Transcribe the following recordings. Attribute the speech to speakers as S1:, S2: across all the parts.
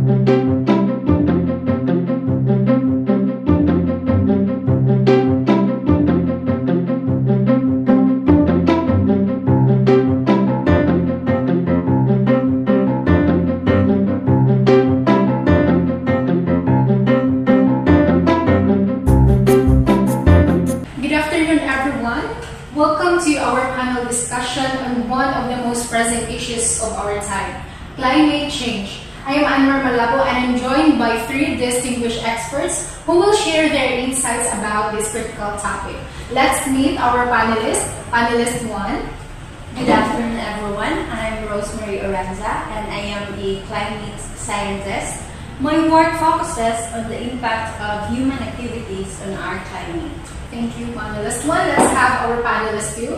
S1: Good afternoon, everyone. Welcome to our panel discussion on one of the most present issues of our time, climate change. I am Anwar Malabo and I'm joined by three distinguished experts who will share their insights about this critical topic. Let's meet our panelists. Panelist 1.
S2: Good afternoon, everyone. I'm Rosemary Oranza, and I am a climate scientist. My work focuses on the impact of human activities on our climate.
S1: Thank you, panelist 1. Let's have our panelist 2.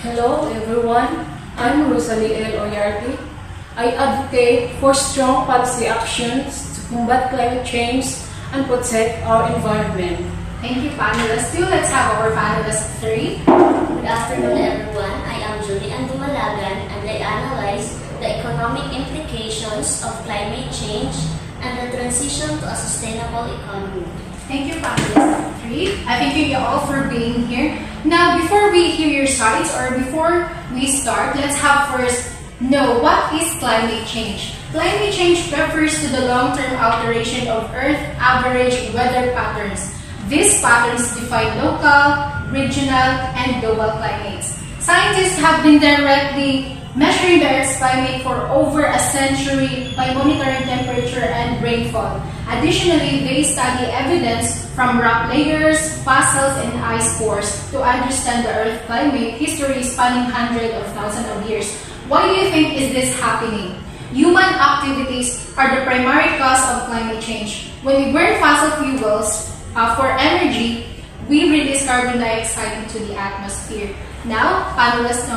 S3: Hello everyone, I'm Rosalie L. Oyarte. I advocate for strong policy actions to combat climate change and protect our environment.
S1: Thank you, panelist 2. Let's have our panelist 3.
S4: Good afternoon, everyone. I am Julie Andumalagan, and I analyze the economic implications of climate change and the transition to a sustainable economy.
S1: Thank you, panelist 3. I thank you all for being here. Now, before we hear your sides or before we start, let's have first know what is climate change. Climate change refers to the long-term alteration of Earth average weather patterns. These patterns define local, regional, and global climates. Scientists have been directly measuring the Earth's climate for over a century by monitoring temperature and rainfall. Additionally, they study evidence from rock layers, fossils, and ice cores to understand the Earth's climate history spanning hundreds of thousands of years. Why do you think is this happening? Human activities are the primary cause of climate change. When we burn fossil fuels for energy, we release carbon dioxide into the atmosphere. Now, panelist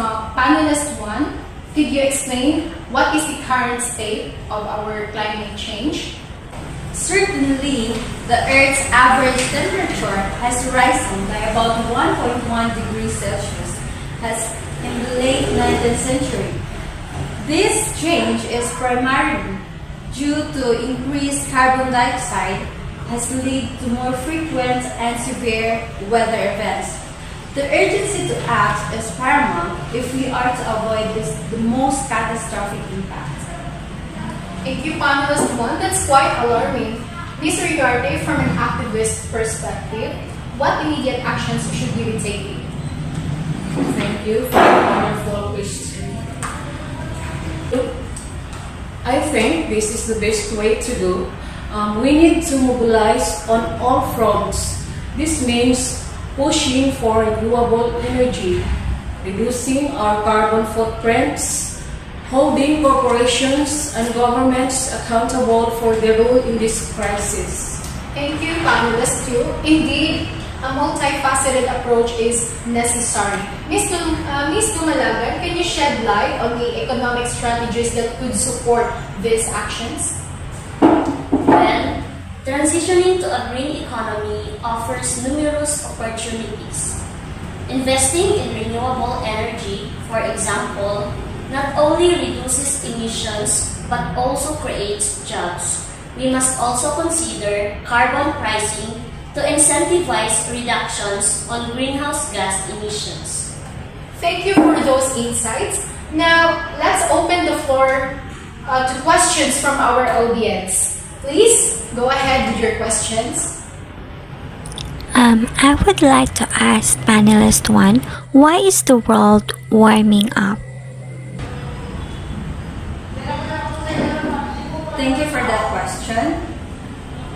S1: 1, could you explain what is the current state of our climate change?
S2: Certainly, the Earth's average temperature has risen by about 1.1 degrees Celsius in the late 19th century. This change is primarily due to increased carbon dioxide has led to more frequent and severe weather events. The urgency to act is paramount if we are to avoid the most catastrophic impact.
S1: Thank you, panelist 1. That's quite alarming. Mr. Yarte, from an activist perspective, what immediate actions should we be taking?
S3: Thank you for the wonderful question. I think this is the best way to do. We need to mobilize on all fronts. This means pushing for renewable energy, reducing our carbon footprints, holding corporations and governments accountable for their role in this crisis.
S1: Thank you, panelist 2. Indeed, a multifaceted approach is necessary. Ms. Dumalagan, can you shed light on the economic strategies that could support these actions?
S4: Well, transitioning to a green economy offers numerous opportunities. Investing in renewable energy, for example, not only reduces emissions but also creates jobs. We must also consider carbon pricing to incentivize reductions on greenhouse gas emissions.
S1: Thank you for those insights. Now, let's open the floor to questions from our audience. Please go ahead with your questions.
S5: I would like to ask panelist 1, why is the world warming up?
S2: Thank you for that question.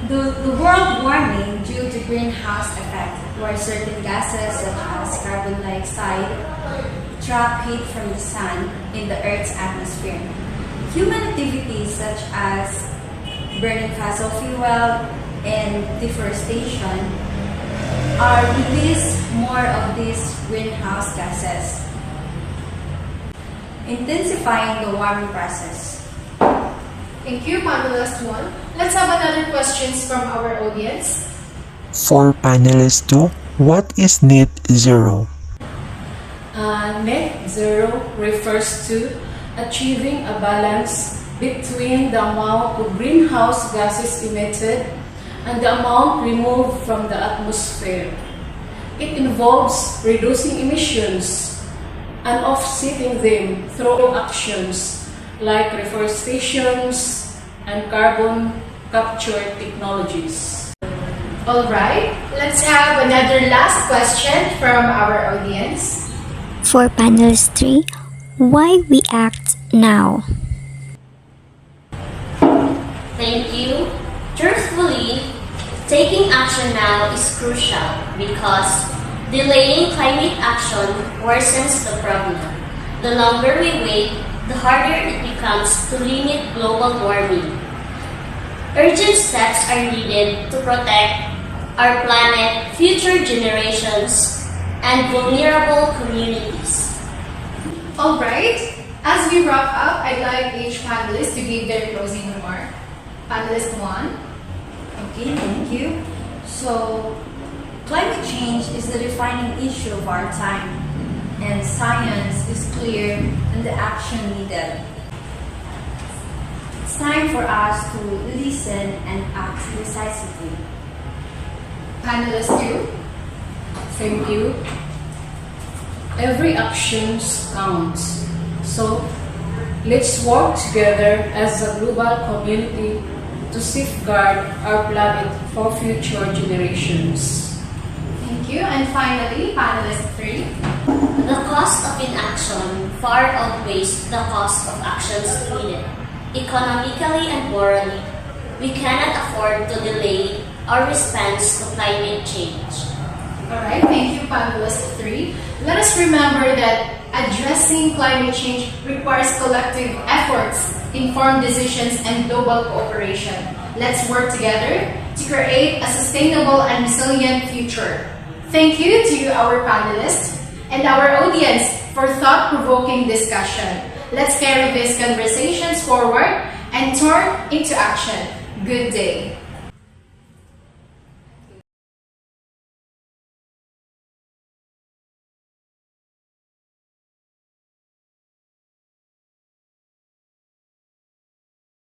S2: The world warming due to greenhouse effect, where certain gases such as carbon dioxide trap heat from the sun in the Earth's atmosphere. Human activities such as burning fossil fuel and deforestation are release more of these greenhouse gases, intensifying the warming process.
S1: Thank you, panelist 1. Let's have another questions from our audience.
S6: For panelist 2, what is net zero?
S3: Net zero refers to achieving a balance between the amount of greenhouse gases emitted and the amount removed from the atmosphere. It involves reducing emissions and offsetting them through actions like reforestation and carbon capture technologies.
S1: Alright, let's have another last question from our audience.
S5: For panelist 3, why we act now?
S4: Thank you. Truthfully, taking action now is crucial because delaying climate action worsens the problem. The longer we wait, the harder it becomes to limit global warming. Urgent steps are needed to protect our planet, future generations, and vulnerable communities.
S1: Alright, as we wrap up, I'd like each panelist to give their closing remark. Panelist 1.
S2: Okay, thank you. So, climate change is the defining issue of our time, and science is clear and the action needed. It's time for us to listen and act decisively.
S1: Panelist 2.
S3: Thank you. Every action counts. So, let's work together as a global community to safeguard our planet for future generations.
S1: Thank you. And finally, panelist 3.
S4: The cost of inaction far outweighs the cost of actions needed. Economically and morally, we cannot afford to delay our response to climate change.
S1: Alright, thank you, panelist 3. Let us remember that addressing climate change requires collective efforts, informed decisions, and global cooperation. Let's work together to create a sustainable and resilient future. Thank you to our panelists and our audience for thought-provoking discussion. Let's carry these conversations forward and turn into action. Good day.